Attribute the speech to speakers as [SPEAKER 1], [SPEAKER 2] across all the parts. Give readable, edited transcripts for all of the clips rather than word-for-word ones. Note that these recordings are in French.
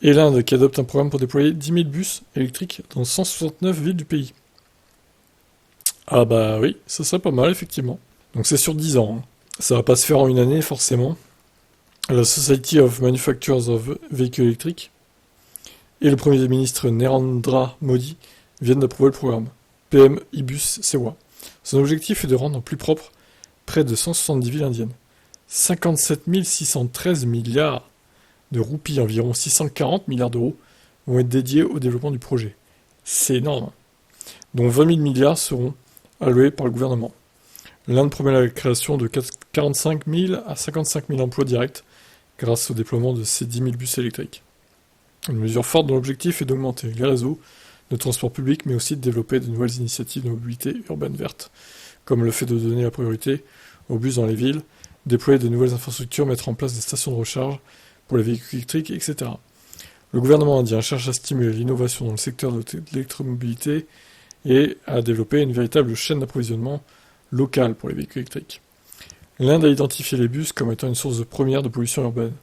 [SPEAKER 1] Et l'Inde qui adopte un programme pour déployer 10 000 bus électriques dans 169 villes du pays. Ah bah oui, ça serait pas mal effectivement. Donc c'est sur 10 ans. Hein. Ça va pas se faire en une année forcément. La Society of Manufacturers of Véhicules électriques et le Premier ministre Narendra Modi viennent d'approuver le programme. PM e-bus Sewa. Son objectif est de rendre plus propre près de 170 villes indiennes. 57 613 milliards de roupies, environ 640 milliards d'euros, vont être dédiés au développement du projet. C'est énorme. Dont 20 000 milliards seront alloués par le gouvernement. L'Inde promet la création de 45 000 à 55 000 emplois directs grâce au déploiement de ces 10 000 bus électriques. Une mesure forte dont l'objectif est d'augmenter les réseaux de transport public, mais aussi de développer de nouvelles initiatives de mobilité urbaine verte, comme le fait de donner la priorité aux bus dans les villes, déployer de nouvelles infrastructures, mettre en place des stations de recharge pour les véhicules électriques, etc. Le gouvernement indien cherche à stimuler l'innovation dans le secteur de l'électromobilité et à développer une véritable chaîne d'approvisionnement locale pour les véhicules électriques. L'Inde a identifié les bus comme étant une source première de pollution urbaine.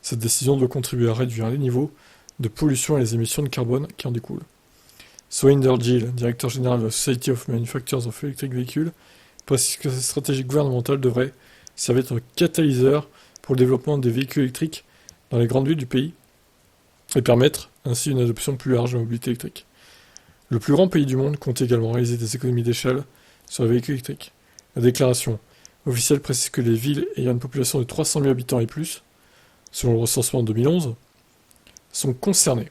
[SPEAKER 1] Cette décision doit contribuer à réduire les niveaux de pollution et les émissions de carbone qui en découlent. Soinder Gill, directeur général de la Society of Manufacturers of Electric Vehicles, précise que cette stratégie gouvernementale devrait servir de catalyseur pour le développement des véhicules électriques dans les grandes villes du pays et permettre ainsi une adoption plus large de la mobilité électrique. Le plus grand pays du monde compte également réaliser des économies d'échelle sur les véhicules électriques. La déclaration officielle précise que les villes ayant une population de 300 000 habitants et plus, selon le recensement de 2011, sont concernées.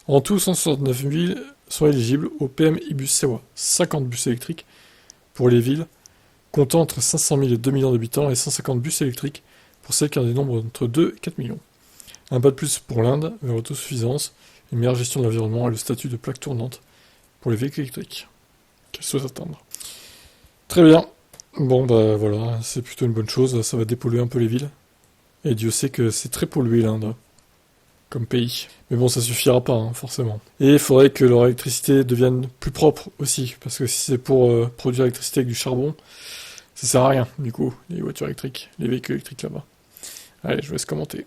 [SPEAKER 1] En tout, 169 villes sont éligibles au PM e-bus Sewa, 50 bus électriques pour les villes comptant entre 500 000 et 2 millions d'habitants et 150 bus électriques pour celles qui ont des nombres entre 2 et 4 millions. Un pas de plus pour l'Inde vers l'autosuffisance, une meilleure gestion de l'environnement et le statut de plaque tournante pour les véhicules électriques. Qu'elle souhaite atteindre. Très bien. Bon bah voilà, c'est plutôt une bonne chose, ça va dépolluer un peu les villes. Et Dieu sait que c'est très pollué l'Inde, comme pays. Mais bon, ça suffira pas, hein, forcément. Et il faudrait que leur électricité devienne plus propre aussi, parce que si c'est pour produire l'électricité avec du charbon, ça sert à rien, du coup, les voitures électriques, les véhicules électriques là-bas. Allez, je vous laisse commenter.